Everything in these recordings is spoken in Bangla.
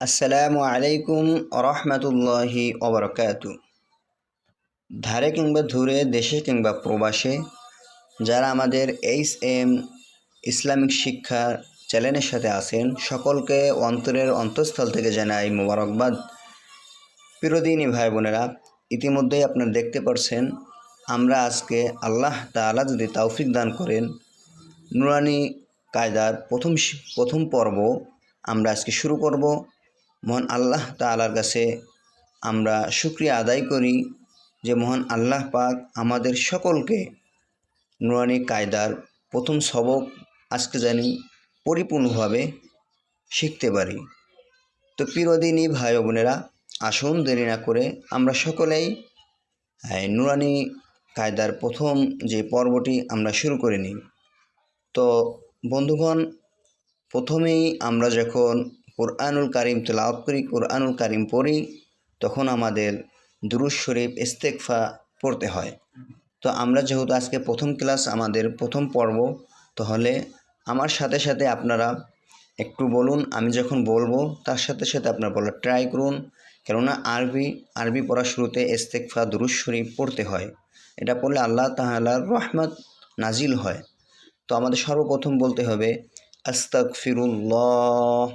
আসসালামু আলাইকুম রহমতুল্লাহি ওবরকাতু। ধারে কিংবা দূরে, দেশে কিংবা প্রবাসে যারা আমাদের এম ইসলামিক শিক্ষা চ্যানেলের সাথে আছেন, সকলকে অন্তরের অন্তঃস্থল থেকে জানাই মোবারকবাদ। প্রিয়দিনী ভাই বোনেরা, ইতিমধ্যেই আপনারা দেখতে পাচ্ছেন আমরা আজকে আল্লাহ তাআলা যদি তৌফিক দান করেন, নুরানি কায়দার প্রথম পর্ব আমরা আজকে শুরু করব। মহান আল্লাহ তাআলার কাছে আমরা শুকরিয়া আদায় করি যে মহান আল্লাহ পাক আমাদের সকলকে নুরানি কায়দার প্রথম সবক আজকে জানি পরিপূর্ণভাবে শিখতে পারি। তো প্রিয়দিনী ভাই বোনেরা, আসুন দেরি না করে আমরা সকলেই নুরানি কায়দার প্রথম যে পর্বটি আমরা শুরু করে নিই। তো বন্ধুগণ, প্রথমেই আমরা যখন কোরআনুল কারিম তেলাওয়াত করি, কোরআনুল কারিম পড়ি, তখন আমাদের দুরূদ শরীফ ইস্তেগফার পড়তে হয়। তো আমরা যেহেতু আজকে প্রথম ক্লাস, আমাদের প্রথম পর্ব, তাহলে আমার সাথে সাথে আপনারা একটু বলুন। আমি যখন বলবো তার সাথে সাথে আপনারা বলার ট্রাই করুন, কেননা আরবি পড়ার শুরুতে ইস্তেগফার দুরূদ শরীফ পড়তে হয়। এটা পড়লে আল্লাহ তাআলার রহমত নাজিল হয়। তো আমাদের সর্বপ্রথম বলতে হবে আস্তাগফিরুল্লাহ।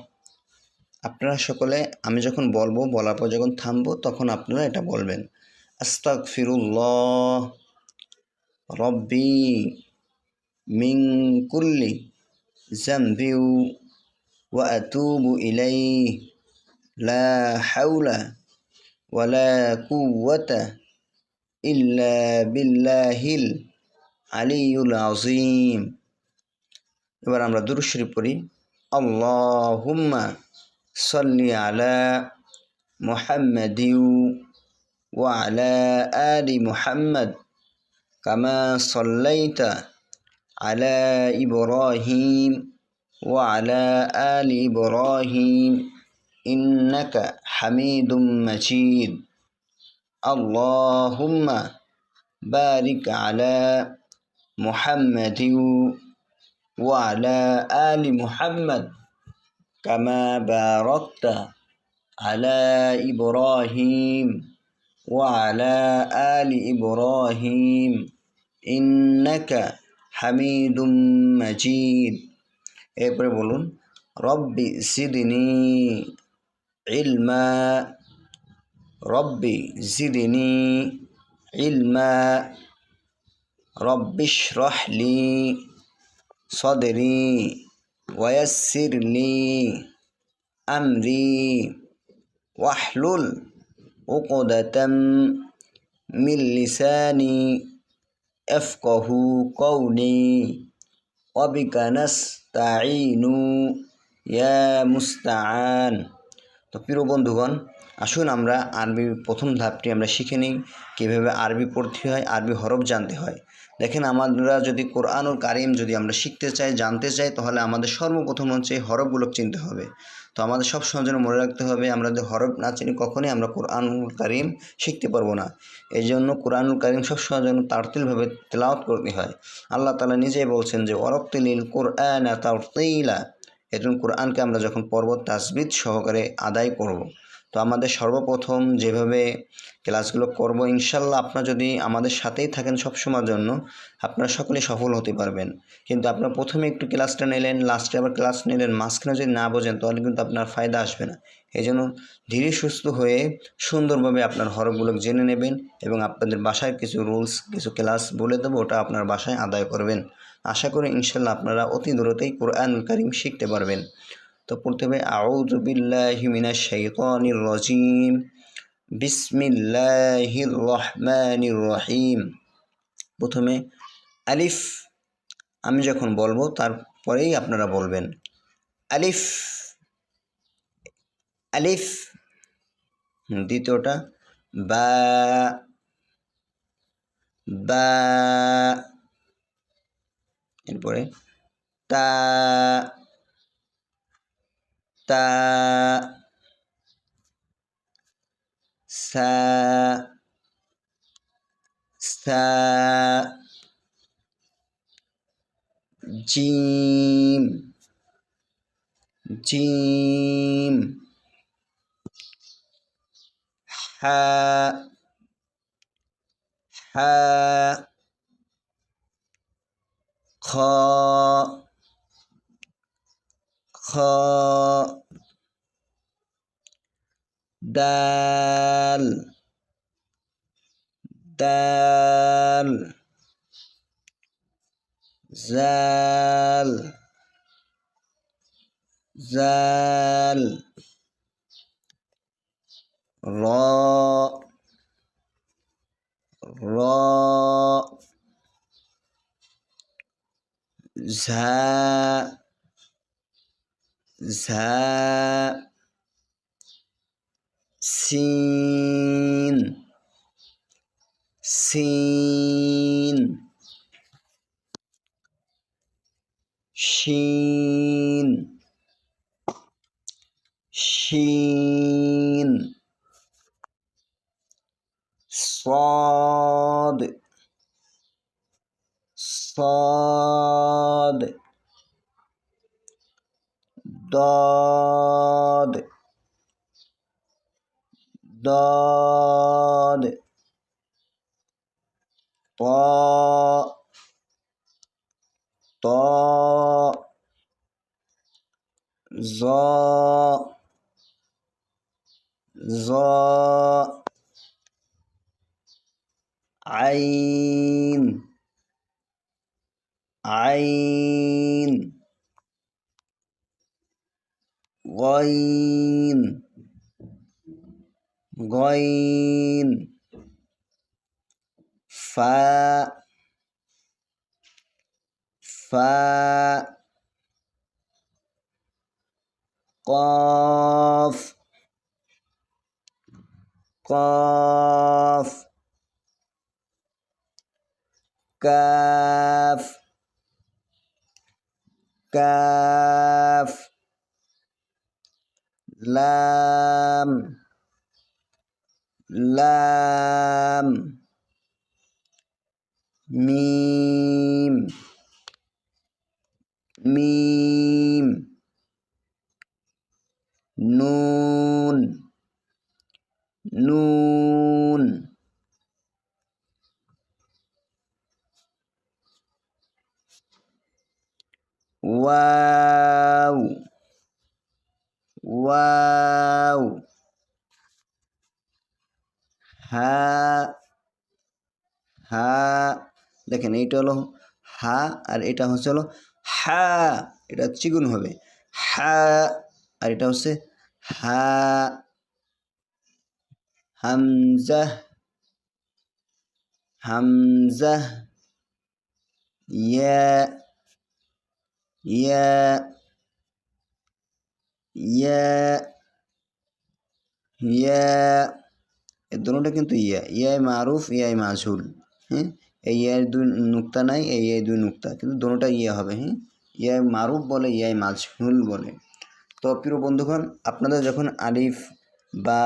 আপনারা সকলে আমি যখন বলবো, বলার পর যখন থামবো, তখন আপনারা এটা বলবেন, আস্তাগফিরুল্লাহ রব্বি মিন কুল্লি যামবি ওয়া আতুবু ইলাইহি লা হাওলা ওয়ালা কুওয়াতা ইল্লা বিল্লাহিল আলিয়্যুল আযীম। এবার আমরা দুরূদ শরীফ পড়ি। আল্লাহুম্মা সাল্লি আলা মুহাম্মাদিন ওয়া আলা আলি মুহাম্মাদ কামা সাল্লাইতা আলা ইব্রাহিম ওয়া আলা আলি ইব্রাহিম ইন্নাকা হামিদুম মাজিদ। আল্লাহুম্মা বারিক আলা মুহাম্মাদিন ওয়া আলা আলি মুহাম্মাদ কামা বারাকতা আলা ইব্রাহিম ওয়া আলা আলি ইব্রাহিম ইন্নাকা হামিদুম মাজিদ। এরপরে বলুন, রব্বি জিদনি ইলমা, রব্বি জিদনি ইলমা, রব্বিশরাহ লি সদরি ওয়ায়াসসির লি আমরি ওয়াহলুল উকদাতাম মিন লিসানি ইয়াফকাহু কওলি ওয়া বিকা নাস্তাঈনু ইয়া মুস্তাআন। তো প্রিয় বন্ধুগণ, আসুন আমরা আরবি প্রথম ধাপটি আমরা শিখে নিই, কীভাবে আরবি পড়তে হয়, আরবি হরফ জানতে হয়। দেখেন, আমরা যদি কোরআনুল কারিম যদি আমরা শিখতে চাই, জানতে চাই, তাহলে আমাদের সর্বপ্রথম হচ্ছে হরফগুলো চিনতে হবে। তো আমাদের সব সময় যেন মনে রাখতে হবে, আমরা যদি হরফ না চিনি কখনোই আমরা কোরআনুল কারিম শিখতে পারবো না। এই জন্য কোরআনুল কারিম সবসময় যেন তারতিলভাবে তেলাওয়াত করতে হয়। আল্লাহ তাআলা নিজেই বলছেন যে ওয়ারাত্তিলিল কুরআনা তারতিলা। এজন্য কোরআনকে আমরা যখন পড়ব তাজবিদ সহকারে আদায় করব। তো আমাদের সর্বপ্রথম যেভাবে ক্লাসগুলো করব, ইনশাল্লাহ আপনারা যদি আমাদের সাথেই থাকেন সবসময়ের জন্য, আপনারা সকলেই সফল হতে পারবেন। কিন্তু আপনারা প্রথমে একটু ক্লাসটা নিলেন, লাস্টে আবার ক্লাস নিলেন, মাঝখানে যদি না বোঝেন তাহলে কিন্তু আপনার ফায়দা আসবে না। এই জন্য ধীরে সুস্থ হয়ে সুন্দরভাবে আপনার হরফগুলো জেনে নেবেন এবং আপনাদের বাসায় কিছু রুলস, কিছু ক্লাস বলে দেবো, ওটা আপনার বাসায় আদায় করবেন। আশা করি ইনশাল্লাহ আপনারা অতি দ্রুতই কোরআনুল কারিম শিখতে পারবেন। তো পড়তে হবে আউযু বিল্লাহি মিনাশ শাইতানির রাজিম, বিসমিল্লাহির রহমানির রহিম। প্রথমে আলিফ, আমি যখন বলবো তারপরেই আপনারা বলবেন আলিফ আলিফ। দ্বিতীয়টা বা, বা, এরপরে তা, তা, সা, সা, জিম, জিম, حاء حاء خاء خاء دال دال زال زال راء راء زاء زاء سين سين شين شين صاد صاد ضاد ضاد طاء طاء ظاء ظاء عين عين غين غين فاء فاء قاف قاف كاف كاف لام لام ميم ميم نون نون واو واو হা হা দেখেন এইটা হলো হা আর এটা হচ্ছে হলো হা এটা চিগুন হবে হা আর এটা হচ্ছে হা হামজা হামজা ইয়া ইয়া ইয়া ইয়া এর দুটোটা কিন্তু ইয়া ইয়াই মারুফ ইয়াই মাজহুল হ্যাঁ এই ইয়ার দুই নুক্তা নাই এই ইয়াই দুই নুক্তা কিন্তু দুটোটা ইয়া হবে হ্যাঁ ইয়াই মারুফ বলে ইয়াই মাজহুল বলে তো প্রিয় বন্ধুগণ আপনাদের যখন আলিফ বা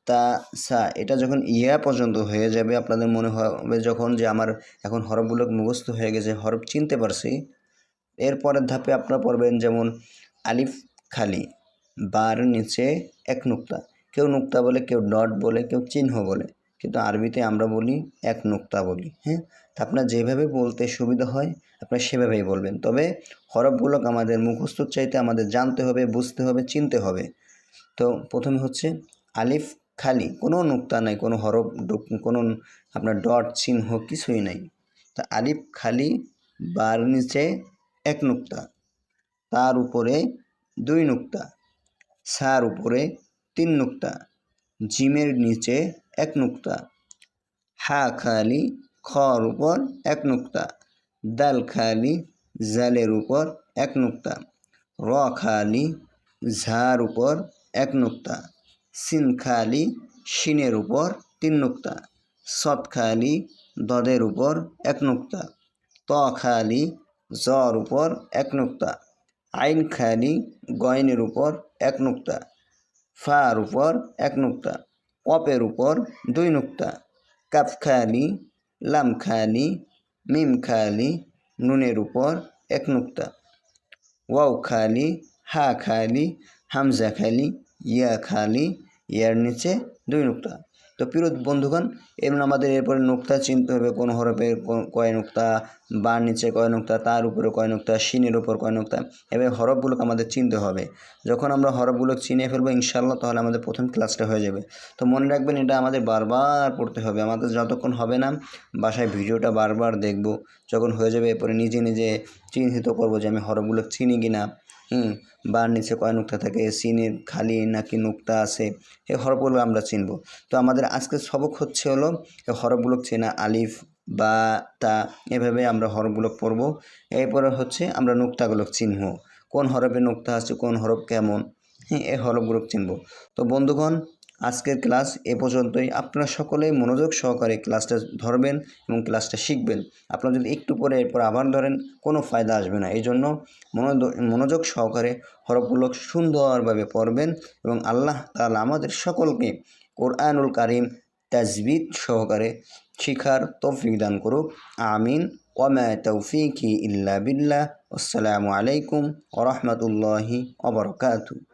তা সা এটা যখন ইয়া পর্যন্ত হয়ে যাবে আপনাদের মনে হবে যখন যে আমার এখন হরফগুলো মুখস্থ হয়ে গেছে হরফ চিনতে পারছি এরপরের ধাপে আপনারা পড়বেন যেমন আলিফ খালি বার নিচে এক নুক্তা কেউ নুক্তা বলে কেউ ডট বলে কেউ চিহ্ন বলে কিন্তু আরবিতে আমরা বলি এক নুক্তা বলি হ্যাঁ তা আপনার যেভাবে বলতে সুবিধা হয় আপনার সেভাবেই বলবেন তবে হরফগুলোকে আমাদের মুখস্থ চাইতে আমাদের জানতে হবে বুঝতে হবে চিনতে হবে তো প্রথমে হচ্ছে আলিফ খালি কোনো নুক্তা নাই কোনো হরফ কোনো আপনার ডট চিহ্ন কিছুই নাই তা আলিফ খালি বার নিচে এক নুক্তা তার উপরে দুই নুক্তা সার উপরে তিন নুক্তা জিমের নিচে এক নুক্তা হা খালি খর উপর এক নুক্তা দাল খালি জালের উপর এক নুক্তা র খালি ঝার উপর এক নুক্তা সিন খালি শিনের উপর তিন নুক্তা সৎ খালি দদের উপর এক নুক্তা ত খালি জর উপর এক নুক্তা আইন খালি গয়নের উপর এক নুক্তা ফার উপর এক নুক্তা কপের উপর দুই নুক্তা কাফ খালি লাম খালি মিম খালি নুনের উপর এক নুক্তা ওয়াও খালি হা খালি হামজা খালি ইয়া খালি ইয়ার নিচে 2 নুক্তা। তো প্রিয় বন্ধুগণ, এমন আমাদের এরপরে নুক্তা চিনতে হবে, কোন হরফে কয় নুক্তা, বার নিচে কয় নুক্তা, তার উপরে কয় নুক্তা, শিনের উপর কয় নুক্তা, এভাবে হরফগুলোকে আমাদের চিনতে হবে। যখন আমরা হরফগুলো চিনে ফেলবো ইনশাআল্লাহ, তাহলে আমাদের প্রথম ক্লাসটা হয়ে যাবে। তো মনে রাখবেন, এটা আমাদের বারবার পড়তে হবে। আমাদের যতক্ষণ হবে না, বাসায় ভিডিওটা বারবার দেখব। যখন হয়ে যাবে এরপরে নিজে নিজে চিহ্নিত করব যে আমি হরফগুলো চিনি কিনা। বার নিচে কয় নুক্তা থাকে, সিনের খালি নাকি নুক্তা আছে, এই হরফগুলো আমরা চিনব। তো আমাদের আজকের সবক হচ্ছে হলো এই হরফগুলো চেনা, আলিফ বা তা, এভাবে আমরা হরফগুলো পড়ব। এরপরে হচ্ছে আমরা নুক্তাগুলো চিনব, কোন হরফে নুক্তা আছে, কোন হরফ কেমন, এই হরফগুলো চিনব। তো বন্ধুগণ, আজকের ক্লাস এ পর্যন্তই। আপনারা সকলেই মনোযোগ সহকারে ক্লাসটা ধরবেন এবং ক্লাসটা শিখবেন। আপনারা যদি একটু পরে এরপর আবার ধরেন, কোনো ফায়দা আসবে না। এই জন্য মনোযোগ সহকারে হরফগুলো সুন্দরভাবে পড়বেন এবং আল্লাহ তাআলা আমাদের সকলকে কোরআনুল কারীম তাজবিদ সহকারে শিখার তৌফিক দান করুক। আমিন। ওয়ামা তৌফিকি ইল্লা বিল্লাহ। আসসালামু আলাইকুম ওয়া রাহমাতুল্লাহি ওয়া বারাকাতুহু।